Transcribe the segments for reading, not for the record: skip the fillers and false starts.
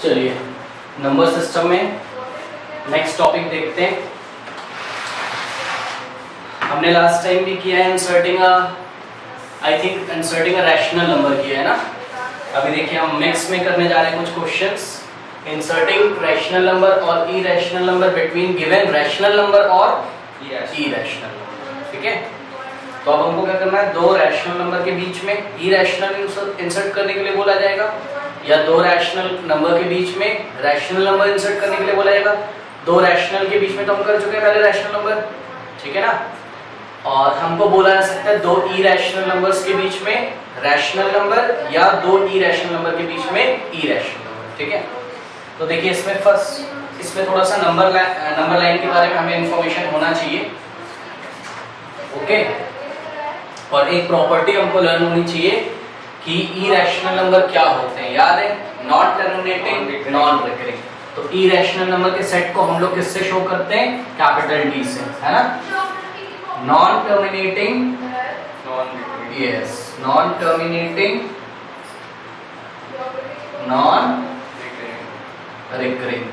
चलिए number system में next topic देखते हैं। हमने लास्ट टाइम भी किया है इंसर्टिंग इंसर्टिंग अ रैशनल नंबर किया है ना। अभी देखिए हम मिक्स में करने जा रहे हैं कुछ क्वेश्चंस, इंसर्टिंग रैशनल नंबर और irrational number between given rational number और इरेशनल नंबर। ठीक है, तो अब हमको क्या करना है, दो रैशनल नंबर के बीच में इरेशनल इंसर्ट करने के लिए बोला जाएगा, या दो रैशनल नंबर के बीच में रैशनल नंबर इंसर्ट करने के लिए बोला जाएगा। दो रैशनल के बीच में तो हम कर चुके हैं पहले रैशनल नंबर, ठीक है ना। और हमको बोला जा सकता है दो इरेशनल नंबर्स के बीच में रैशनल नंबर या दो इरेशनल नंबर के बीच में इरेशनल नंबर। ठीक है, तो देखिए इसमें थोड़ा सा नंबर लाइन के बारे में हमें इंफॉर्मेशन होना चाहिए। ओके, और एक प्रॉपर्टी हमको लर्न होनी चाहिए कि इरेशनल नंबर क्या होते हैं। याद है, नॉन टर्मिनेटिंग, नॉन रिकरिंग। तो इरेशनल नंबर के सेट को हम लोग किससे शो करते हैं, कैपिटल डी से, है ना। Non terminating, yes, non terminating, non recurring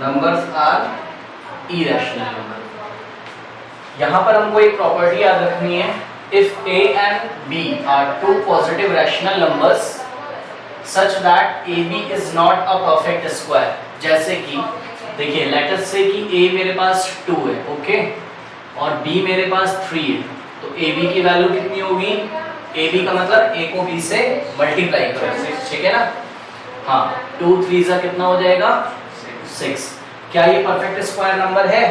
numbers are irrational number. यहां पर हमको एक प्रॉपर्टी याद रखनी है, if a and b are two positive rational numbers such that ab is not a perfect square। जैसे कि देखिए लेट अस से कि a मेरे पास 2 है, ओके, और b मेरे पास 3 है, तो ab की वैल्यू कितनी होगी, ab का मतलब a को b से मल्टीप्लाई करेंगे, ठीक है ना। हाँ, 2 3 जा कितना हो जाएगा, 6। क्या ये परफेक्ट स्क्वायर नंबर है,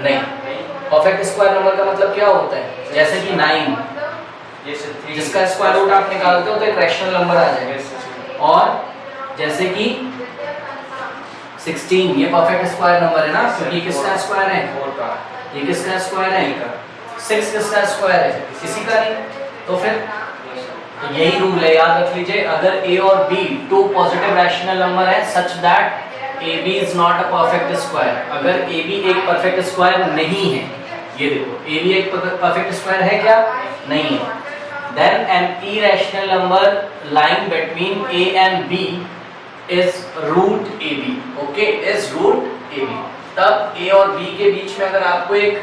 नहीं। परफेक्ट स्क्वायर नंबर का मतलब क्या होता है, जैसे कि 9 जिसका स्क्वायर रूट आप निकालते हो तो एक रैशनल नंबर आ जाएगा, और जैसे कि 16 ये परफेक्ट स्क्वायर नंबर है ना, क्योंकि किसका स्क्वायर है, ये किसका स्क्वायर है, 6 किसका स्क्वायर है, किसी का नहीं। तो फिर यही रूल है, याद रख लीजिए, अगर a और b two positive rational number है such that AB is not a perfect square, अगर AB एक परफेक्ट स्क्वायर नहीं है, ये देखो AB एक परफेक्ट स्क्वायर है क्या, नहीं है, then an irrational number lying between A and B is root AB, okay, is root AB। तब A और B के बीच में अगर आपको एक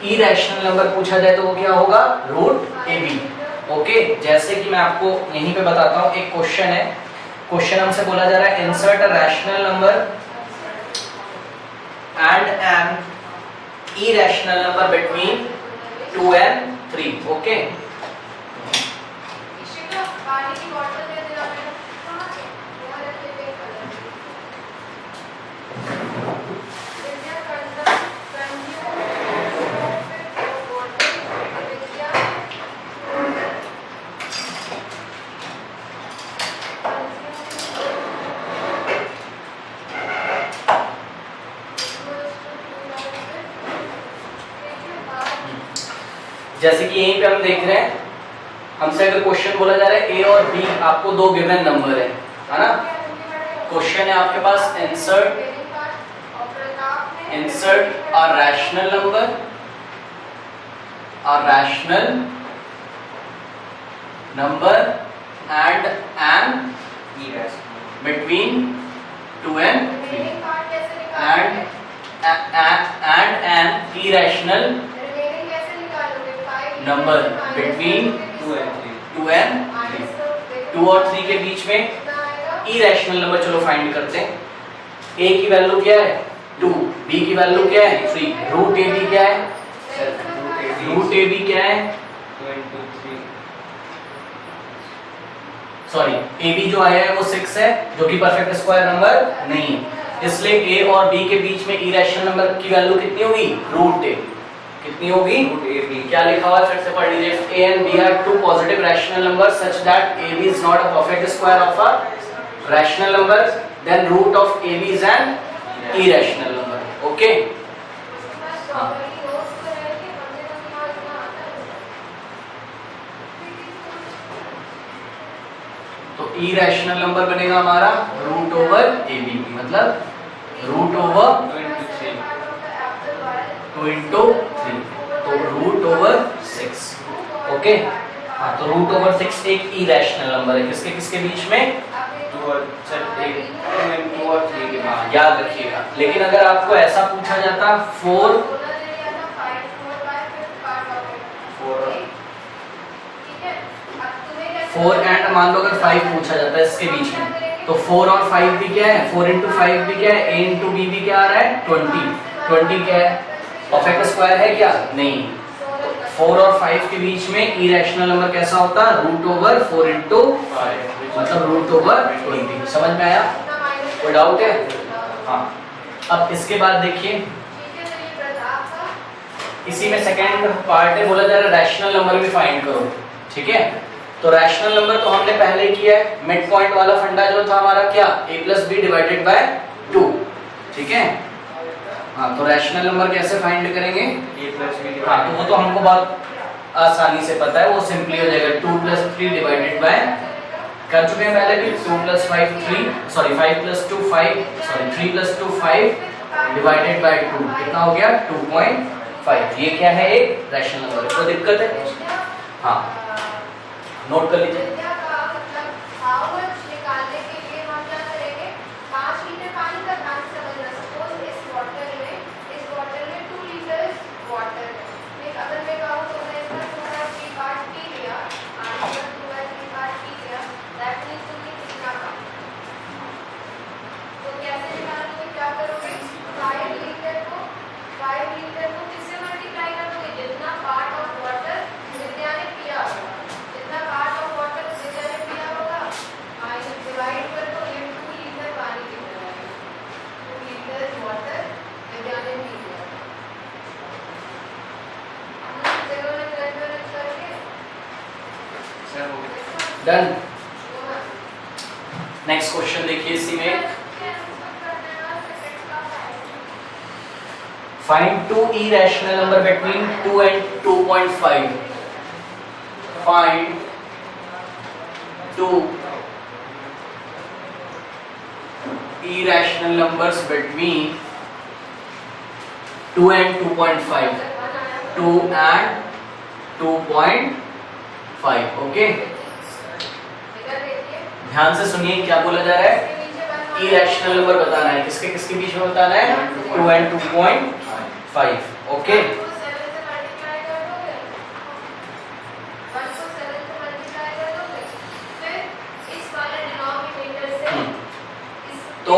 irrational नंबर पूछा जाए तो वो क्या होगा, root AB। ओके, जैसे कि मैं आपको यहीं पे बताता हूँ, एक क्वेश्चन है, क्वेश्चन हमसे बोला जा रहा है insert a rational number and an irrational number between 2 and 3। Okay, जैसे कि यहीं पे हम देख रहे हैं, हमसे अगर क्वेश्चन बोला जा रहा है a और b आपको दो गिवन नंबर है ना। क्वेश्चन है आपके पास insert a rational number, and an between 2 and 3 and an irrational number between 2 and 3। 2 और 3 के बीच में इरेशनल नंबर चलो फाइंड करते हैं। a की वैल्यू क्या है, 2, b की वैल्यू क्या है, 3, रूट ab क्या है, रूट ab क्या है, सॉरी ab जो आया है वो 6 है, जो कि परफेक्ट स्क्वायर नंबर नहीं है, इसलिए a और b के बीच में इरेशनल नंबर की वैल्यू कितनी होगी, रूट ab। कितनी होगी, क्या लिखा हुआ है फिर से पढ़ लीजिए, a and b are two positive rational numbers such that ab is not a perfect square of a rational number, then root of ab is an irrational number। okay, हाँ, तो irrational नंबर बनेगा हमारा root over ab, मतलब root over 2 into 3, तो root over 6। Okay, हाँ तो root over 6 एक irrational number है, किसके किसके बीच में? 2 और 3 के हाँ याद रखिएगा। लेकिन अगर आपको ऐसा पूछा जाता 4 एंड मान लो अगर 5 पूछा जाता है इसके बीच में, तो 4 और 5 भी क्या है? 4 इंटू 5 भी क्या है? a इंटू बी भी क्या आ रहा है? 20 क्या है? परफेक्ट स्क्वायर है क्या? नहीं। 4 और 5 के बीच में इरेशनल नंबर कैसा होता है? रूट ओवर 4 इंटू 5, मतलब रूट ओवर 20। समझ में आया? कोई डाउट है? हाँ। अब इसके बाद देखिए, इसी में सेकंड पार्ट है, बोला जा रहा है रैशनल नंबर भी फाइंड करो। ठीक है, तो रैशनल नंबर तो हमने पहले ही किया है। मिड पॉइंट वाला फंडा जो था हमारा क्या? a plus B divided by 2। ठीक है, हाँ तो रैशनल नंबर कैसे फाइंड करेंगे? a plus B. हाँ तो वो तो हमको बहुत आसानी से पता है, वो सिंपली हो जाएगा 2 प्लस 3 डिवाइडेड बाय, कर चुके हैं पहले भी, 2 plus 5 3, sorry 5 plus 2 5, sorry 3 plus 2 5 divided by 2, कितना हो गया? 2.5। ये क्या है? एक रैशनल नंबर। कोई दिक्कत है? हाँ नोट कर लीजिए। डन। नेक्स्ट क्वेश्चन देखिए इसी में, find 2 irrational number between 2 and 2.5. Find 2 irrational numbers between 2 and 2.5. 2 and 2.5. Okay, ध्यान से सुनिए क्या बोला जा रहा है? इरेशनल नंबर बताना है, किसके किसके बीच में बताना है? 2 and 2.5। ओके, तो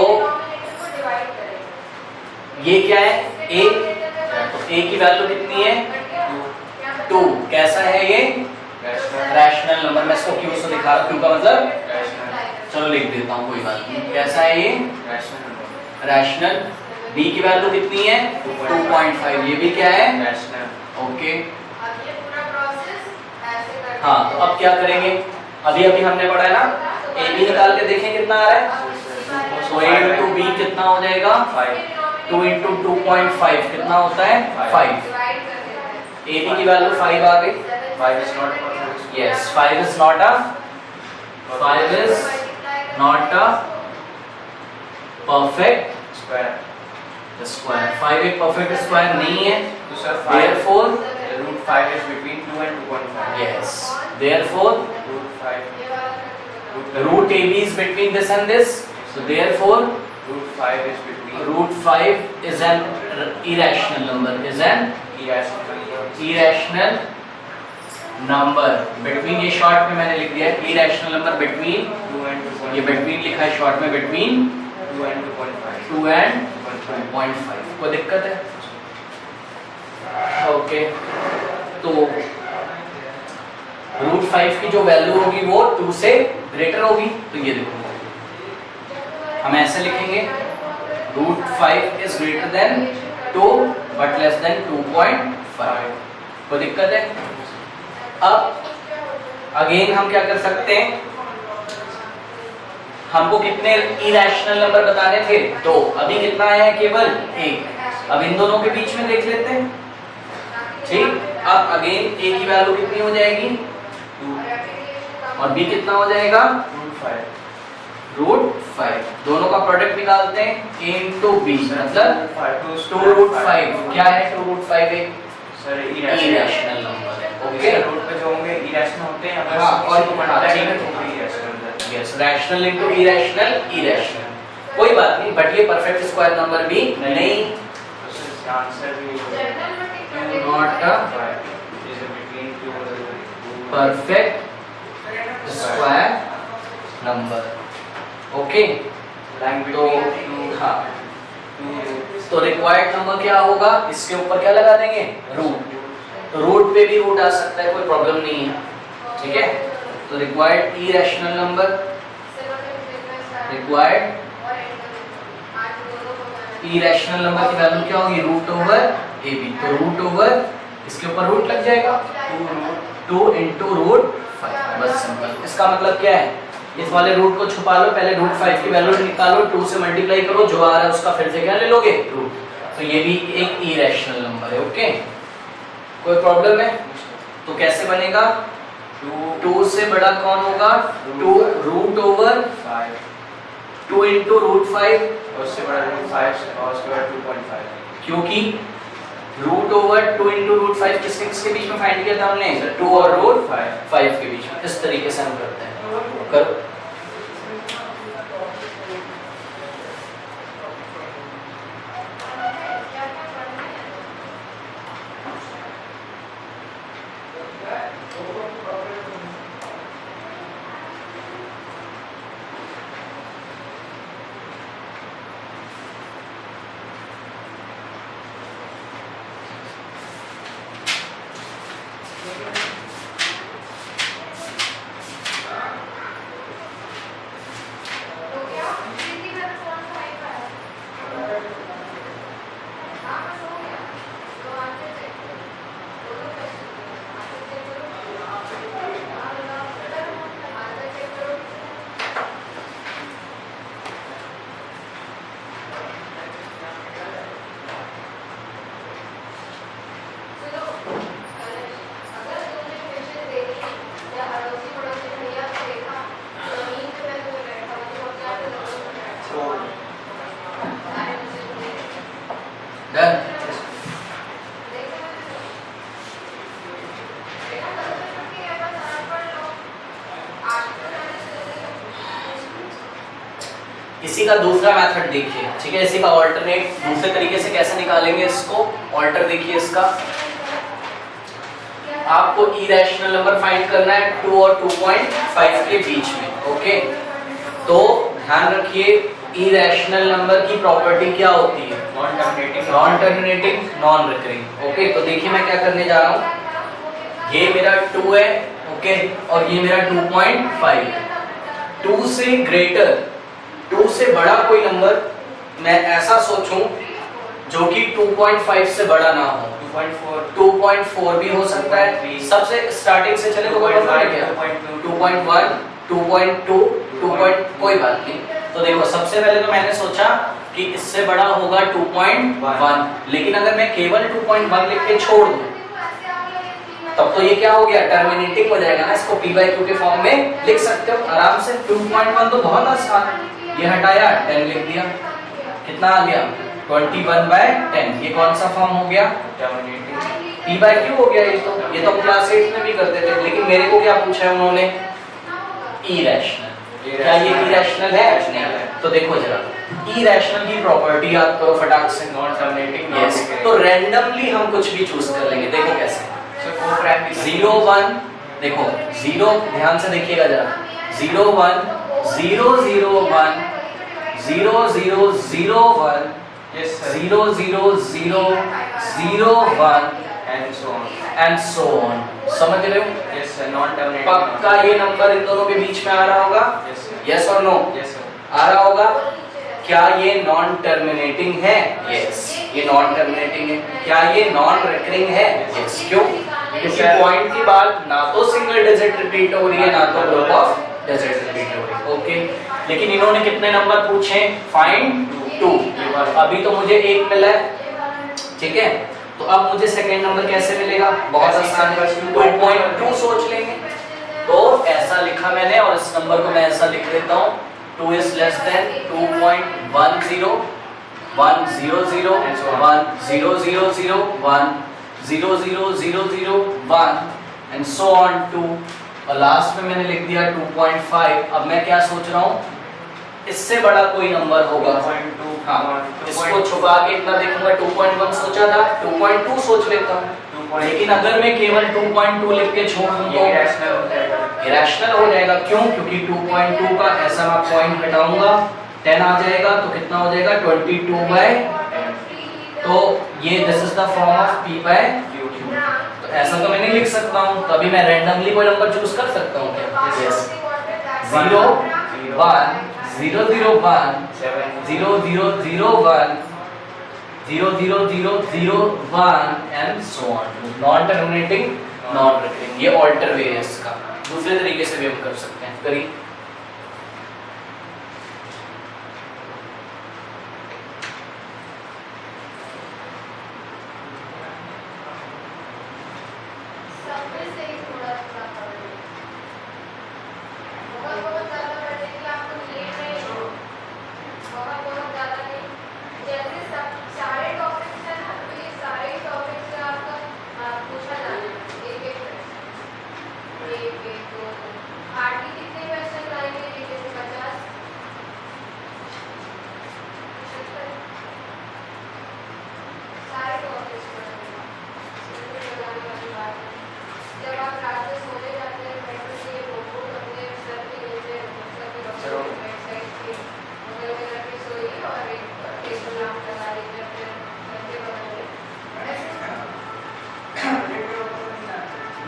ये क्या है? a की वैल्यू कितनी है? 2। कैसा है ये? Rational number. मैं इसको क्यों से दिखा रहा हूं, क्यों का मतलब, चलो लिख देता हूँ, कोई बात नहीं। कैसा है ये? रैशनल। b की वैल्यू कितनी है? 2.5। ये भी क्या है? रैशनल। ओके, हाँ तो अब क्या करेंगे? अभी अभी हमने पढ़ा है ना, a b निकाल के देखें कितना आ रहा है। तो a इंटू b कितना हो जाएगा? 5। 2 इंटू 2.5 कितना होता है? 5। a b की वैल्यू 5 आ गई। 5 is not Yes, 5 is not a perfect square. square. 5 एक perfect square नहीं है। तो sir Therefore, root 5 is between 2 and 2.5. yes. Therefore, root 5. root AB is between this and this. So therefore, Root 5 is between. root 5 is an irrational number. Is an irrational number between, ये short में मैंने लिख दिया है irrational number between, 2 and 2.5. ये between लिखा है short में, between 2 and 2.5. 2 and 2.5। कोई दिक्कत है? ओके, तो रूट 5 की जो वैल्यू होगी वो 2 से ग्रेटर होगी। तो ये देखो हम ऐसे लिखेंगे, root 5 is greater than 2 but less than 2.5। कोई दिक्कत है? अब अगेन हम क्या कर सकते हैं, हमको कितने इरेशनल नंबर बताने थे? तो अभी कितना आया है? केवल 1। अब इन दोनों के बीच में देख लेते हैं। ठीक, अब अगेन a की वैल्यू कितनी हो जाएगी? 2 और b कितना हो जाएगा? रूट 5। दोनों का प्रोडक्ट निकालते हैं, a इंटू बी मतलब 2 रूट 5। क्या है 2 रूट 5? एक सर इरेशनल नंबर है। ओके, रूट पे जो होंगे irrational होते हैं, अगर हाँ, किसी और को हाँ, multiply ठीक है। करें तो भी irrational हो जाता है। Yes, rational into irrational, irrational, कोई बात नहीं, बट ये परफेक्ट स्क्वायर नंबर भी नहीं। तो इसका आंसर भी not a is between two root perfect square number. Okay, lying तो between two हाँ, roots. तो रिक्वायर्ड नंबर क्या होगा, इसके ऊपर क्या लगा देंगे, रूट। तो रूट पे भी रूट आ सकता है, कोई प्रॉब्लम नहीं है, ठीक है। तो required irrational number, required irrational number की वैल्यू क्या होगी, रूट ओवर ए बी। तो रूट ओवर इसके ऊपर रूट लग जाएगा, 2 इंटू रूट 5, बस सिंपल। इसका मतलब क्या है, इस वाले रूट को छुपा लो, पहले रूट 5 की वैल्यू निकालो, 2 से मल्टीप्लाई करो, जो आ रहा है उसका फिर से क्या ले लोगे, रूट। तो ये भी एक इरेशनल नंबर है। ओके, कोई प्रॉब्लम है? तो कैसे बनेगा, 2 से बड़ा कौन होगा, 2 रूट ओवर 5 2 इंटू रूट 5, और उससे बड़ा रूट 5 और उसके बाद 2.5 क्योंकि रूट ओवर 2 इंटू रूट 5 किसके बीच में फाइंड किया था हमने, 2 और रूट 5 के बीच में। इस तरीके से हम करते हैं, करो। डन। इसी का दूसरा मेथड देखिए, ठीक है। इसी का ऑल्टरनेट दूसरे तरीके से कैसे निकालेंगे इसको, ऑल्टर देखिए इसका। आपको इरेशनल नंबर फाइंड करना है 2 और 2.5 के बीच में। ओके, तो ध्यान रखिए इरेशनल नंबर की प्रॉपर्टी क्या होती है, non terminating non terminating, non recurring. Okay, तो देखिए मैं क्या करने जा रहा हूँ, ये मेरा 2 है, ओके, और ये मेरा 2.5 है। 2 से ग्रेटर, 2 से बड़ा कोई नंबर मैं ऐसा सोचूं जो कि 2.5 से बड़ा ना हो। 2.4 भी हो सकता है, सबसे स्टार्टिंग से चले तो कोई प्रॉब्लम है क्या, 2.1, 2.2, 2. कोई बात नहीं। तो देखो सबसे पहले तो मैंने सोचा कि इससे बड़ा होगा 2.1, लेकिन अगर मैं केवल 2.1 लिख के छोड़ दूं तब तो ये क्या हो गया, टर्मिनेटिंग हो जाएगा ना। इसको p/q के फॉर्म में लिख सकते हो आराम से। 2.1 तो बहुत आसान, ये हटाया 10 लिख दिया, कितना आ गया 21/10। ये कौन सा फॉर्म हो गया, टर्मिनेटिंग p/q हो गया। ये तो हम क्लास 8 में भी करते थे, लेकिन मेरे को क्या पूछा है उन्होंने, इरेशनल। क्या ये इरेशनल है, नहीं। तो देखो जरा इरेशनल की प्रॉपर्टी याद करो फटाक से, नॉन टर्मिनेटिंग यस। तो रैंडमली हम कुछ भी चूज कर लेंगे। देखो कैसे, 0 1, देखो 0, ध्यान से देखिएगा जरा, 0 1 0 0 1 0 0 0 1 yes sir 0 0 0 0 1 and so on समझ रहे हो? yes sir non terminating पक्का ये नंबर इन दोनों के बीच में आ रहा होगा, yes sir यस और नो, yes sir आ रहा होगा। क्या ये नॉन टर्मिनेटिंग है, यस, ये नॉन टर्मिनेटिंग है। क्या ये नॉन रिकरिंग है, यस। क्यों, क्योंकि पॉइंट के बाद ना तो सिंगल डिजिट रिपीट हो रही है ना तो ग्रुप ऑफ डिजिट रिपीट हो रही है। ओके, लेकिन इन्होंने कितने नंबर पूछे, फाइंड 2। अभी तो मुझे 1 मिला है, ठीक है। तो अब मुझे सेकंड नंबर कैसे मिलेगा, बहुत आसान है, 2.2 सोच लेंगे। तो ऐसा लिखा मैंने और इस नंबर को मैं ऐसा लिख देता हूँ, 2 is less than 2.10 1 0 0 0 1 0 0 0 1 0 0 0 0 1 and so on to, और लास्ट में मैंने लिख दिया 2.5। अब मैं क्या सोच रहा हूँ, इससे बड़ा कोई नंबर होगा। 2.2 हाँ, इसको छुपा के इतना देखूंगा, 2.1 सोचा था, 2.2 सोच लेता हूँ। लेकिन अगर मैं केवल 2.2 लिख के छोड़ दूं तो irrational हो जाएगा। इरेशनल हो जाएगा। क्यों? क्योंकि 2.2 का ऐसा मैं पॉइंट हटाऊंगा, 10 आ जाएगा, तो कितना हो जाएगा 22/10। तो ये this is the form of p by q। तो ऐसा तो मैं नहीं लिख सकता हूँ, तो अभी मैं रैंडमली कोई नंबर चूज कर सकता हूँ क्या? Yes. 0 1 0 0 1 0 0 0 1 0 0 0 0 1 and so on. Non terminating, non recurring, ये ऑल्टर वे है इसका। दूसरे तरीके से भी हम कर सकते हैं। करिए।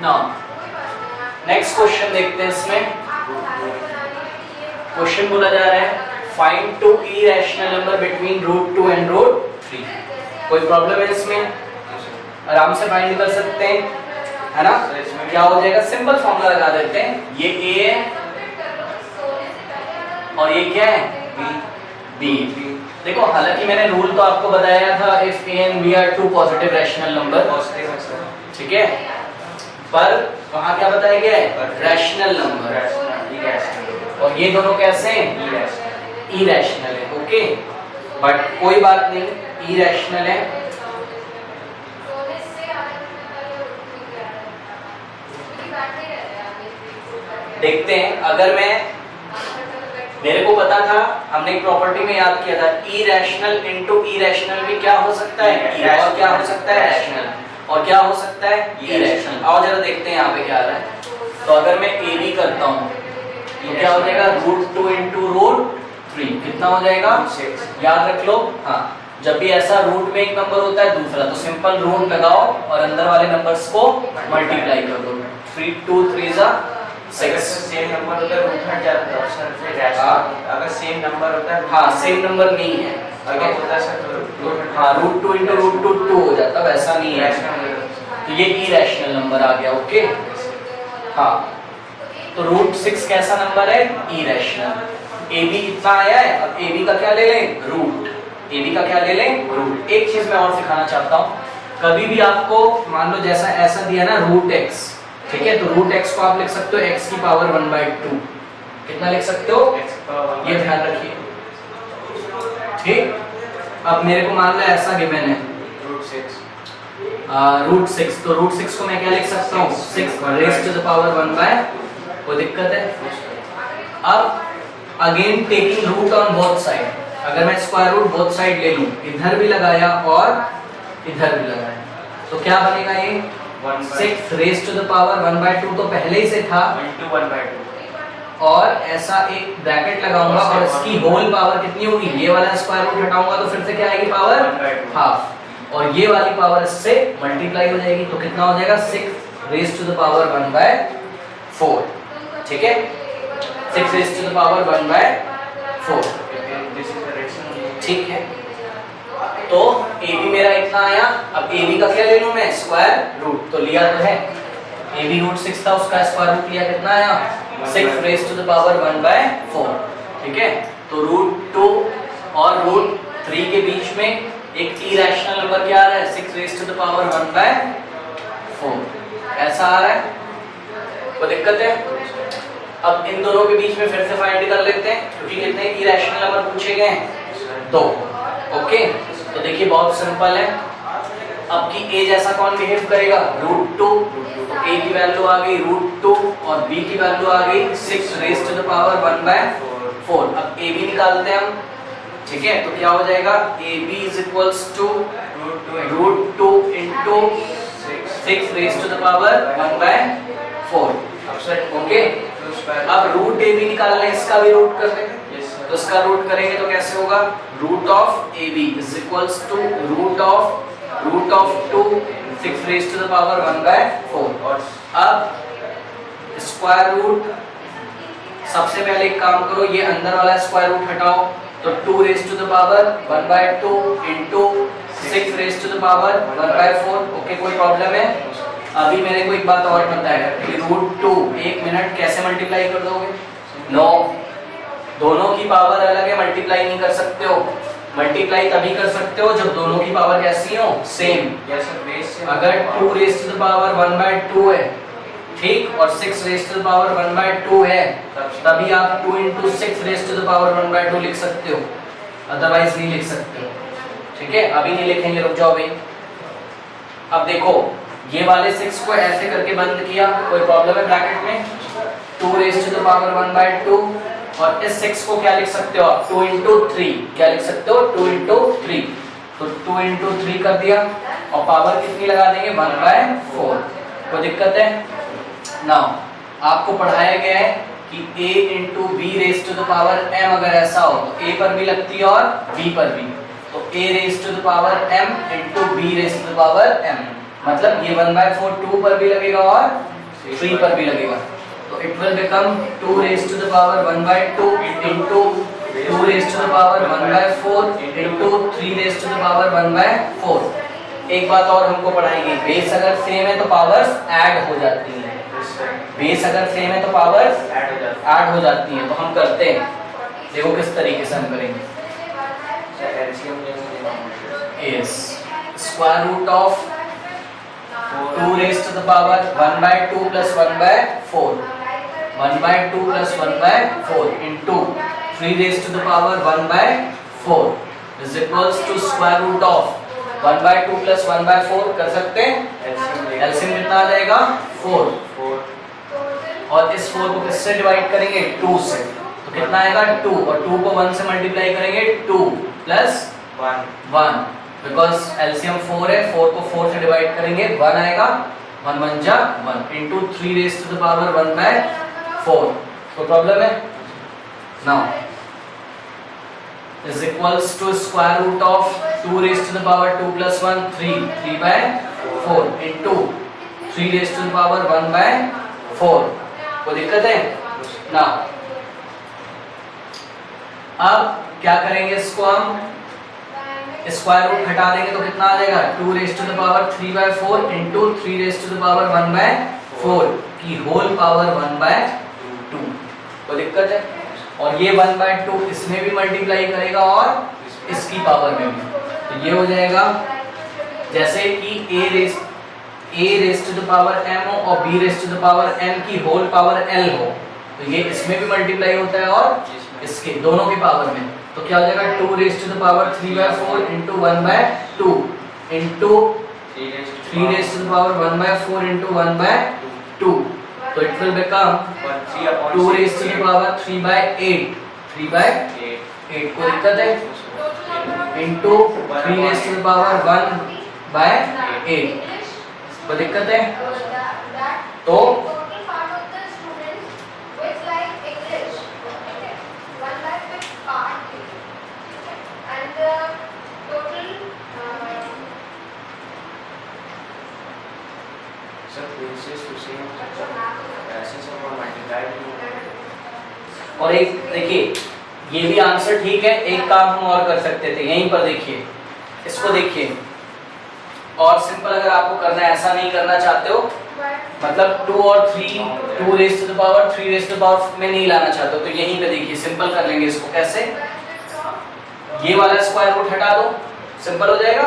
नाउ नेक्स्ट क्वेश्चन देखते हैं। इसमें क्वेश्चन बोला जा रहा है find two irrational number between √2 and √3। कोई प्रॉब्लम है इसमें? आराम से फाइंड कर सकते हैं, है ना? क्या हो जाएगा? सिंपल फॉर्मूला लगा देते हैं। ये a है और ये क्या है? b। देखो, हालांकि मैंने रूल तो आपको बताया था, if a and b are two positive rational number, ठीक है, पर वहां क्या बताया गया है? Rational number. और ये दोनों कैसे हैं? इरेशनल है। ओके, बट कोई बात नहीं, इरेशनल है। देखते हैं, अगर मैं, मेरे को पता था, हमने एक प्रॉपर्टी में याद किया था, इरेशनल इनटू इरेशनल भी क्या हो सकता है? और क्या हो सकता है? रैशनल। और क्या हो सकता है? इरेशनल। आओ जरा देखते हैं यहाँ पे क्या आ रहा है। तो अगर मैं ए बी करता हूँ तो क्या हो जाएगा? √2 इंटू √3 कितना हो जाएगा? 6। याद रख लो। हाँ, जब भी ऐसा रूट में एक नंबर होता है दूसरा, तो सिंपल रूट लगाओ और अंदर वाले नंबर्स को मल्टीप्लाई कर दो। 3 2 3 6। सेम नंबर होता है रूट हट जाता है ऑप्शन से रैशनल। अगर सेम नंबर होता है, हाँ, सेम नंबर नहीं है, अगर होता है तो हाँ, √2 इंटू √2 2 हो जाता, वैसा नहीं है। तो ये इरेशनल नंबर आ गया। ओके, हाँ, तो √6 कैसा नंबर है? इरेशनल। ए बी इतना आया है, अब ए बी का क्या ले लें? रूट। ए बी का क्या ले लें? रूट। एक चीज मैं और सिखाना चाहता हूँ, कभी भी आपको मान लो जैसा ऐसा दिया ना √x, ठीक है, तो √x को आप लिख सकते हो x की पावर 1/2। कितना लिख सकते हो? ये ध्यान रखिए, ठीक। अब मेरे को मान लो ऐसा गिवन है √6, तो √6 को मैं क्या लिख सकता हूँ? 6 रेज़ टू द पावर 1/, कोई दिक्कत है? अब again taking root on both side, अगर मैं स्क्वायर रूट बोथ साइड ले लूं, इधर भी लगाया और इधर भी लगाया, तो क्या बनेगा? ये 6 रेज़ टू द पावर 1/2 तो पहले ही से था, 1/2 और ऐसा एक ब्रैकेट लगाऊंगा और इसकी होल पावर कितनी होगी? ये वाला स्क्वायर रूट हटाऊंगा तो फिर से क्या आएगी? पावर हाफ, और ये वाली पावर इससे मल्टीप्लाई हो जाएगी, तो कितना हो जाएगा? 6 रेज़ टू द पावर 1/4, ठीक है, 6 रेज़ टू द पावर 1/4, ठीक है। तो ए बी मेरा इतना आया। अब ए बी का क्या ले लूं मैं? स्क्वायर रूट, तो लिया तो है, ए बी √6 था, उसका स्क्वायर रूट लिया, कितना आया? 6 रेज़ टू द पावर 1/4, ठीक है। तो √2 और √3 के बीच में एक इरेशनल नंबर क्या आ रहा है? 6 रेज़ टू द पावर 1/4, ऐसा आ रहा है, कोई दिक्कत है? अब इन दोनों के बीच में फिर से फाइंड कर लेते हैं, क्योंकि कितने इरेशनल नंबर पूछे गए हैं? 2। ओके, तो देखिए बहुत सिंपल है। अब की a जैसा कौन बिहेव करेगा, √2, तो a की वैल्यू आ गई √2 और b की वैल्यू आ गई 6 रेज़ टू द पावर 1/4। अब a b निकालते हैं हम, ठीक है, तो क्या हो जाएगा, ab is equals to √2 into 6 raise to the power 1/4। Okay, अब रूट ए बी निकालना है, इसका भी रूट कर देंगे, तो इसका रूट करेंगे तो कैसे होगा, root of A B is equals to root of 2 6 raise to the power 1/4। अब स्क्वायर रूट, सबसे पहले एक काम करो, ये अंदर वाला स्क्वायर रूट हटाओ, तो 2 raise to the power 1/2 into 6 raise to the power 1/4। Okay, कोई प्रॉब्लम है? अभी मेरे को एक बात और पता है कि √2 एक मिनट कैसे मल्टीप्लाई कर दोगे, नो, दोनों की पावर अलग है, मल्टीप्लाई नहीं कर सकते हो। मल्टीप्लाई तभी कर सकते हो जब दोनों की पावर कैसी हो, सेम। अगर 2 रेज़ टू द पावर 1/2 है, ठीक, और 6 रेज़ टू द पावर 1/2 है, तभी आप 2 into 6 raise to the power 1/2 लिख सकते हो, अदरवाइज नहीं लिख सकते हो। ठीक है, अभी नहीं लिखेंगे, रुक जाओ भाई। अब देखो, ये वाले 6 को ऐसे करके बंद किया, कोई प्रॉब्लम है ब्रैकेट में, 2 रेज़ टू द पावर 1/2, और इस 6 को क्या लिख सकते हो आप, 2 इंटू 3, क्या लिख सकते हो, 2 इंटू 3, तो 2 इंटू 3 कर दिया, और पावर कितनी लगा देंगे, 1/4। कोई दिक्कत है? नाउ आपको पढ़ाया गया है कि a into B raise to the power m अगर ऐसा हो तो a पर भी लगती है और b पर भी, तो a raise to the power m into b raise to the power m, मतलब ये 1/4 2 पर भी लगेगा और 3 पर भी लगेगा, तो it will become 2 raise to the power 1/2 into 2 raise to the power 1/4 into 3 raise to the power 1/4। एक बात और हमको पढ़ाई गई, बेस अगर सेम है तो पावर्स ऐड हो जाती हैं, बेस अगर सेम है तो पावर्स ऐड हो जाती हैं। तो हम करते हैं, देखो किस तरीके से हम करेंगे, yes, square root of 2 raise to the power 1/2 plus 1/4, 1/2 plus 1/4 into 3 raise to the power 1/4 is equals to square root of 1/2 plus 1/4 कर सकते हैं, एलसीएम कितना आ जाएगा, 4, और इस 4 को किससे डिवाइड करेंगे, 2 से, तो कितना आएगा 2, और 2 को 1 से मल्टीप्लाई करेंगे, 2 प्लस 1, बिकॉज एलसीएम 4 है, 4 को 4 से डिवाइड करेंगे, 1 आएगा, 1 1 जा 1 इंटू 3 रेज़ टू द पावर 1/4। तो प्रॉब्लम है, now is equals to square root of 2 raised to the power 2 plus 1 3/4 into 3 raised to the power 1/4। कोई दिक्कत है? ना, अब क्या करेंगे, इसको हम स्क्वायर रूट हटा देंगे तो कितना आ जाएगा, 2 raise to the power 3/4 into 3 raise to the power 1/4 की होल पावर 1/2। कोई दिक्कत है? और ये 1/2 इसमें भी मल्टीप्लाई करेगा और इसकी पावर में भी, तो ये हो जाएगा जैसे कि a raise to the power m हो और b raise to the power m की होल पावर l हो, तो ये इसमें भी मल्टीप्लाई होता है और इसके दोनों की पावर में, तो क्या हो जाएगा 2 raise to the power 3/4 into 1/2 into 3 raise to the power 1/4 into 1/2, तो it will become 2 raise to the power 3/8, 3/8। कोई दिक्कत है? Into 3 raise to the power 1/8, कोई दिक्कत है? तो और एक देखिए, ये भी आंसर ठीक है, एक काम हम और कर सकते थे, यहीं पर देखिए, इसको देखिए, और सिंपल अगर आपको करना है, ऐसा नहीं करना चाहते हो, मतलब 2 और 3 2 raise to the power 3 raise to the power में नहीं लाना चाहते हो, तो यहीं पे देखिए सिंपल कर लेंगे इसको। कैसे? ये वाला स्क्वायर रूट हटा दो, सिंपल हो जाएगा।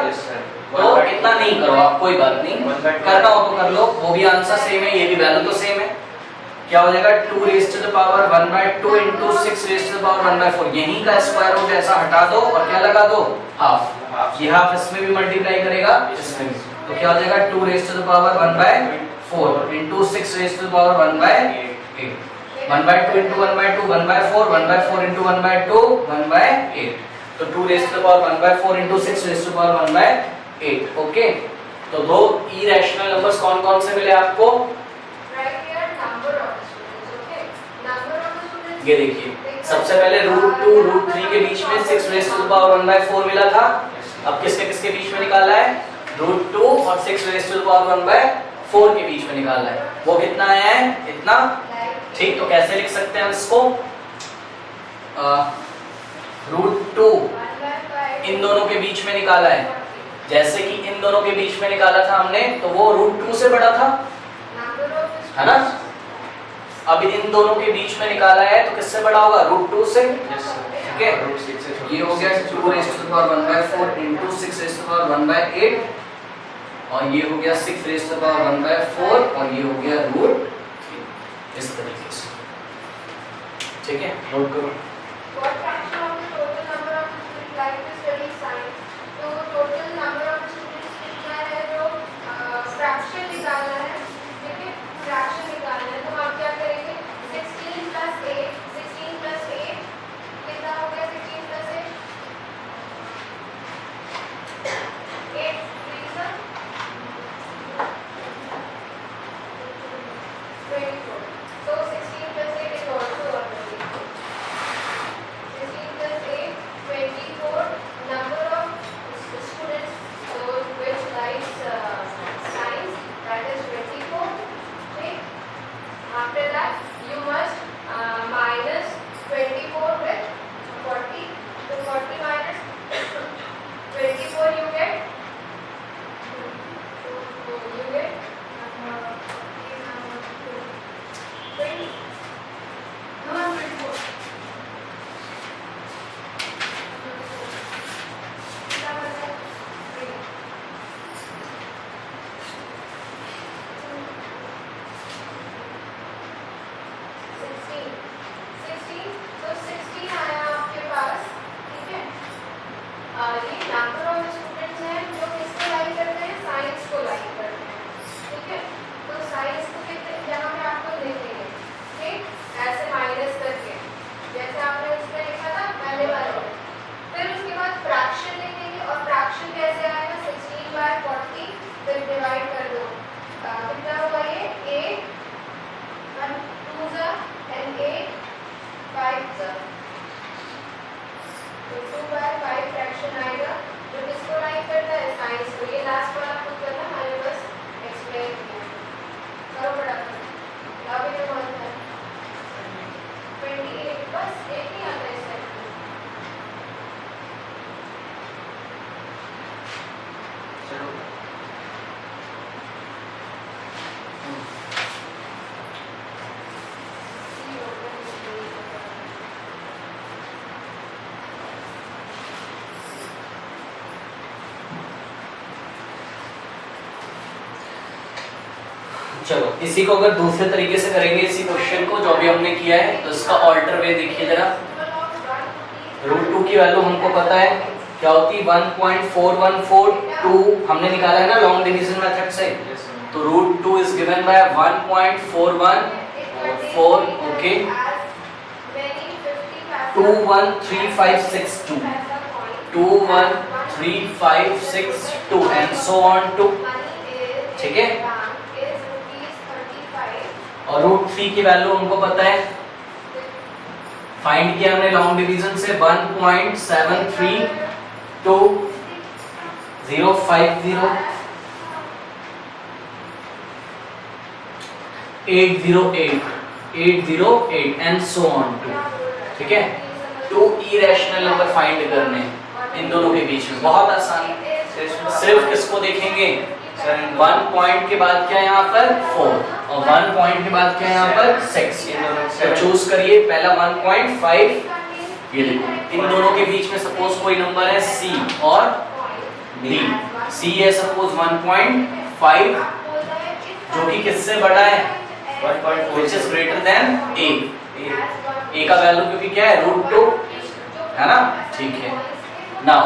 तो इतना नहीं करो आप, कोई बात नहीं, करना हो तो कर लो, वो भी आंसर सेम है, ये भी वैल्यू तो सेम है। क्या हो जाएगा 2 raise to the power 1/2 into 6 raise to the power 1/4, यहीं का स्क्वायर रूट ऐसा हटा दो और क्या लगा दो, हाफ, ये हाफ इसमें भी मल्टीप्लाई करेगा, इसमें भी, तो क्या हो जाएगा 2 raise to the power 1/4 into 6 raise to the power 1/8 1/2 into 1/2 1/4 1/4 into 1/2 1/8 तो 2 raise to the power 1/4 into 6 raise to the power 1/8 okay. तो दो इरेशनल नंबर्स कौन कौन से मिले आपको? ये देखिए सबसे पहले √2 √3 के बीच में 6 रेज़ टू द पावर 1/4 मिला था। अब किसके किसके बीच में निकाला है? √2 और 6 रेज़ टू द पावर 1/4 के बीच में निकाला है। वो कितना आया है? इतना। ठीक, तो कैसे लिख सकते हैं हम इसको? √2 इन दोनों के बीच में निकाला है, जैसे कि इन दोनों के बीच में निकाला था हमने तो वो √2 से बड़ा था, है ना? अब इन दोनों के बीच में निकाला है तो किससे बड़ा होगा? √2 से। ठीक है, ये हो गया 2 raise to the power 1/4 into 6 raise to the power 1/8 और ये हो गया 6 रेज़ टू द पावर 1/4 और ये हो गया √3 इस तरीके से। ठीक है, नोट करो। चलो इसी को अगर दूसरे तरीके से करेंगे इसी क्वेश्चन को जो अभी हमने किया है तो इसका ऑल्टर वे देखिए जरा। √2 की वैल्यू हमको पता है क्या होती है 1.4142 हमने निकाला है ना लॉन्ग डिवीजन मेथड से। तो √2 is given by 1.4144 okay 213562 213562 and so on to. ठीक है, और √3 की वैल्यू हमको पता है, फाइंड किया हमने लॉन्ग डिवीजन से 1.732050 एंड सो ऑन टू। ठीक है, 2 इरेशनल नंबर फाइंड करने इन दोनों के बीच में, बहुत आसान है। सिर्फ किसको देखेंगे? 1 पॉइंट के बाद क्या है यहाँ पर 4 और 1 पॉइंट के बाद क्या है यहाँ पर 6। तो चूज करिए पहला 1.5। ये देखो इन दोनों के बीच में सपोज कोई नंबर है C और D। C है सपोज 1.5 जो कि किससे बड़ा है 1.4 which is greater than A। A का वैल्यू क्योंकि क्या है √2 है ना। ठीक है, नाउ